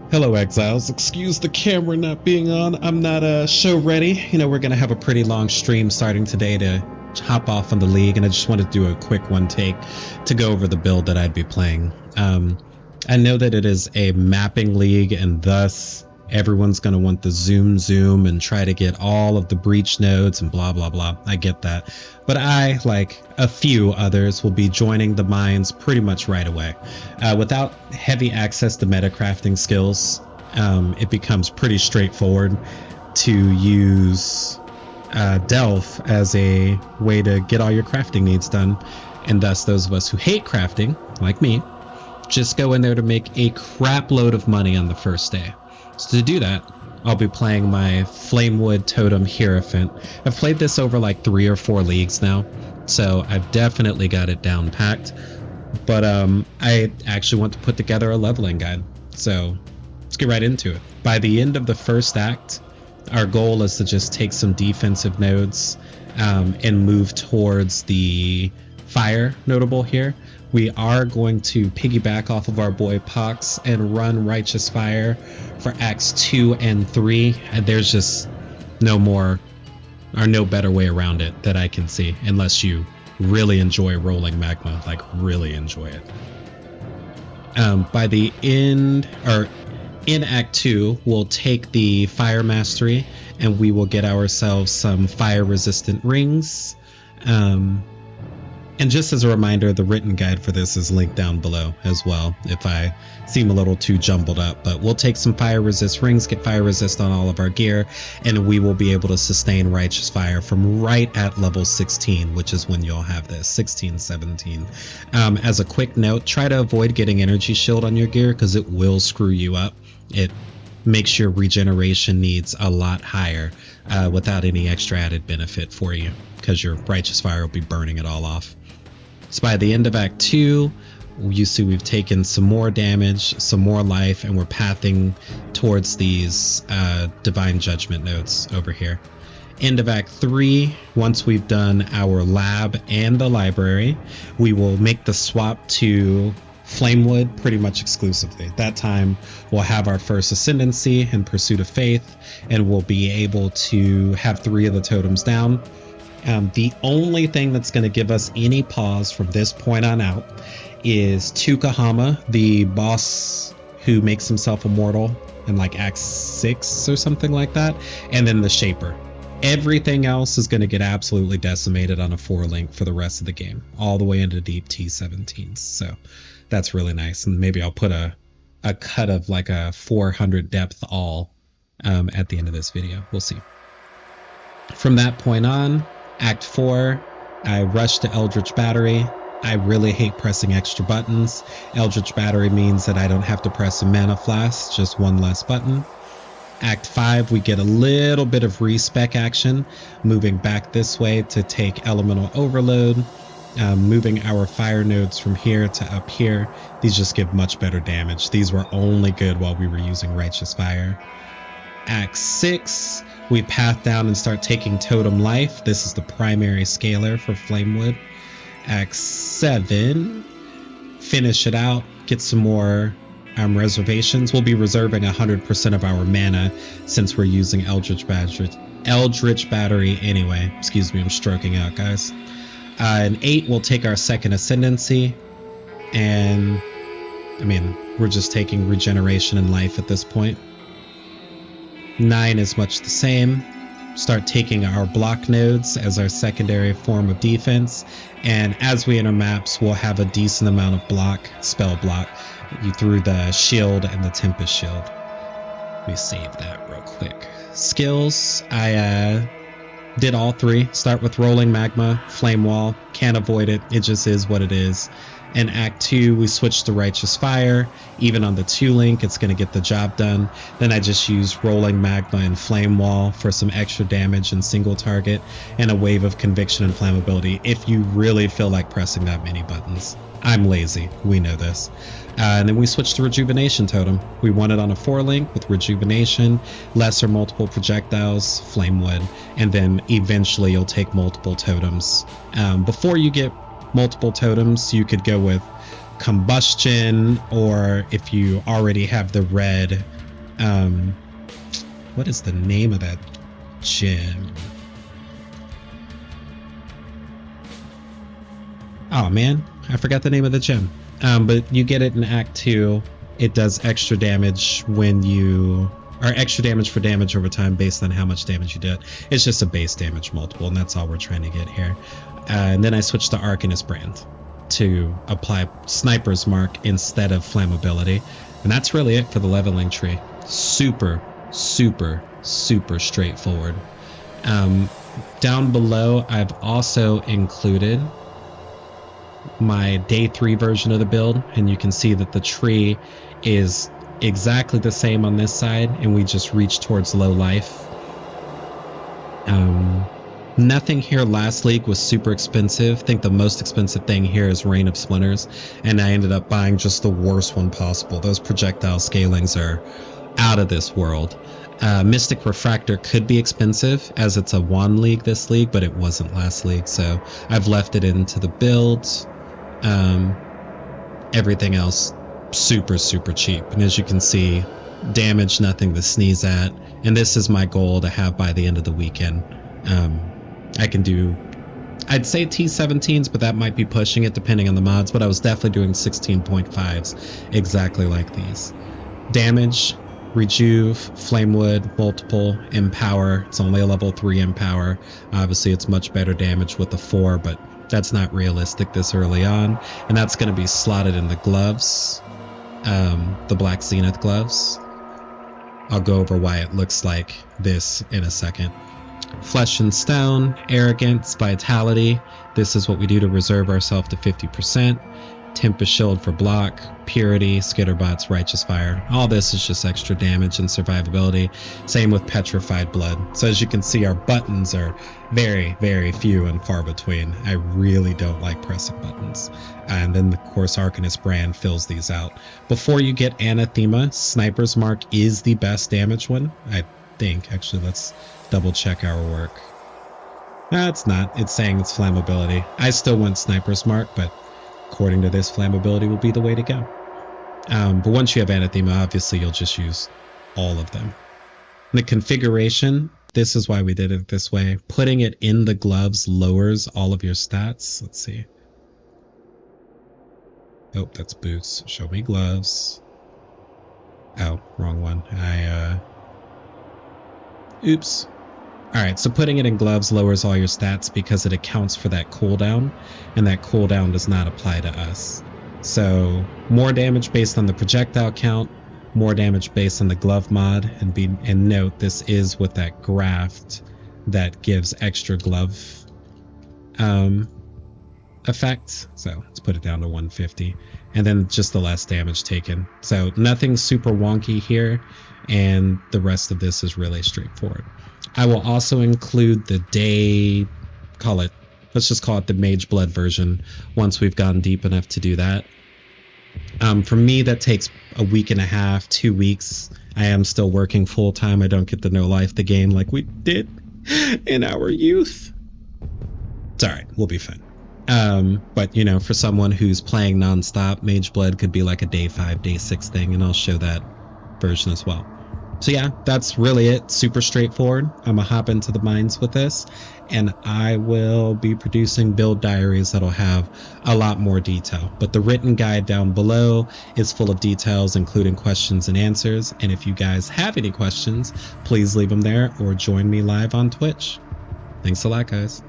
Hello, Exiles. Excuse the camera not being on. I'm not show ready. You know, we're going to have a pretty long stream starting today to hop off on the league, and I just wanted to do a quick one take to go over the build that I'd be playing. I know that it is a mapping league, and thus everyone's going to want the zoom and try to get all of the breach nodes and blah, blah, blah. I get that. But I, like a few others, will be joining the mines pretty much right away. Without heavy access to metacrafting skills, it becomes pretty straightforward to use Delve as a way to get all your crafting needs done. And thus those of us who hate crafting, like me, just go in there to make a crap load of money on the first day. So to do that, I'll be playing my Flamewood Totem Hierophant. I've played this over like 3 or 4 leagues now, so I've definitely got it down packed. But I actually want to put together a leveling guide, so let's get right into it. By the end of the first act, our goal is to just take some defensive nodes and move towards the fire notable here. We are going to piggyback off of our boy Pox and run Righteous Fire for acts 2 and 3. And there's just no better way around it that I can see, unless you really enjoy rolling magma, like really enjoy it. By the end, or in act 2, we'll take the fire mastery and we will get ourselves some fire resistant rings. And just as a reminder, the written guide for this is linked down below as well, if I seem a little too jumbled up. But we'll take some fire resist rings, get fire resist on all of our gear, and we will be able to sustain Righteous Fire from right at level 16, which is when you'll have this, 16, 17. As a quick note, try to avoid getting Energy Shield on your gear because it will screw you up. It makes your regeneration needs a lot higher without any extra added benefit for you, because your Righteous Fire will be burning it all off. So by the end of Act 2, you see we've taken some more damage, some more life, and we're pathing towards these Divine Judgment nodes over here. End of Act 3, once we've done our lab and the library, we will make the swap to Flamewood pretty much exclusively. That time we'll have our first ascendancy in Pursuit of Faith, and we'll be able to have 3 of the totems down. The only thing that's going to give us any pause from this point on out is Tukahama, the boss who makes himself immortal in like Act 6 or something like that, and then the Shaper. Everything else is going to get absolutely decimated on a 4-link for the rest of the game, all the way into deep T17s. So that's really nice. And maybe I'll put a cut of like a 400 depth all at the end of this video. We'll see. From that point on, Act 4, I rush to Eldritch Battery. I really hate pressing extra buttons. Eldritch Battery means that I don't have to press a mana flask, just one less button. Act 5, we get a little bit of respec action, moving back this way to take Elemental Overload, moving our fire nodes from here to up here. These just give much better damage. These were only good while we were using Righteous Fire. Act 6, we path down and start taking Totem Life. This is the primary scalar for Flamewood. Act 7, finish it out, get some more reservations. We'll be reserving 100% of our mana since we're using Eldritch Battery anyway. Excuse me, I'm stroking out, guys. In 8, we'll take our second Ascendancy. And, I mean, we're just taking regeneration and life at this point. 9 is much the same. Start taking our block nodes as our secondary form of defense, and as we enter maps, we'll have a decent amount of spell block through the shield and the Tempest Shield. Let me save that real quick. Skills, I did all 3. Start with Rolling Magma, Flame Wall, can't avoid it, it just is what it is. In Act 2, we switch to Righteous Fire. Even on the 2-link, it's going to get the job done. Then I just use Rolling Magma and Flame Wall for some extra damage and single target, and a Wave of Conviction and Flammability if you really feel like pressing that many buttons. I'm lazy, we know this. And then we switch to Rejuvenation Totem. We want it on a 4-link with Rejuvenation, lesser multiple projectiles, Flamewood, and then eventually you'll take multiple totems. Before you get multiple totems, you could go with combustion, or if you already have the red, what is the name of that gem? Oh man, I forgot the name of the gem. But you get it in Act 2. It does extra damage when you are extra damage for damage over time based on how much damage you did. It's just a base damage multiple, and that's all we're trying to get here. And then I switched to Arcanist Brand to apply Sniper's Mark instead of Flammability. And that's really it for the leveling tree. Super, super, super straightforward. Down below, I've also included my day 3 version of the build, and you can see that the tree is exactly the same on this side, and we just reach towards low life. Nothing here last league was super expensive. I think the most expensive thing here is Rain of Splinters, and I ended up buying just the worst one possible. Those projectile scalings are out of this world. Mystic Refractor could be expensive as it's a wand league this league, but it wasn't last league, so I've left it into the build. Everything else super, super cheap, and as you can see, damage, nothing to sneeze at, and this is my goal to have by the end of the weekend. I can do, I'd say T17s, but that might be pushing it depending on the mods, but I was definitely doing 16.5s exactly like these. Damage, Rejuve, Flamewood, multiple, Empower. It's only a level 3 Empower. Obviously it's much better damage with the 4, but that's not realistic this early on, and that's going to be slotted in the gloves, the Black Zenith gloves. I'll go over why it looks like this in a second. Flesh and Stone, Arrogance, Vitality. This is what we do to reserve ourselves to 50%. Tempest Shield for block, Purity, Skitterbots, Righteous Fire. All this is just extra damage and survivability. Same with Petrified Blood. So as you can see, our buttons are very, very few and far between. I really don't like pressing buttons. And then, of course, Arcanist Brand fills these out. Before you get Anathema, Sniper's Mark is the best damage one, I think. Actually, let's double check our work. No, it's not. It's saying it's Flammability. I still want Sniper's Mark, but according to this, Flammability will be the way to go. But once you have Anathema, obviously you'll just use all of them. The configuration, this is why we did it this way. Putting it in the gloves lowers all of your stats. Let's see. Oh, that's boots. Show me gloves. Oh, wrong one. Oops. Alright, so putting it in gloves lowers all your stats because it accounts for that cooldown, and that cooldown does not apply to us. So more damage based on the projectile count, more damage based on the glove mod, and note this is with that graft that gives extra glove effect. So let's put it down to 150, and then just the less damage taken. So nothing super wonky here, and the rest of this is really straightforward. I will also include the day, let's just call it the Mage Blood version once we've gone deep enough to do that. For me, that takes a week and a half, 2 weeks. I am still working full time. I don't get to no life the game like we did in our youth. It's all right. We'll be fine. But you know, for someone who's playing nonstop, Mage Blood could be like a day 5, day 6 thing, and I'll show that version as well. So yeah, that's really it. Super straightforward. I'm gonna hop into the mines with this, and I will be producing build diaries that'll have a lot more detail. But the written guide down below is full of details, including questions and answers. And if you guys have any questions, please leave them there or join me live on Twitch. Thanks a lot, guys.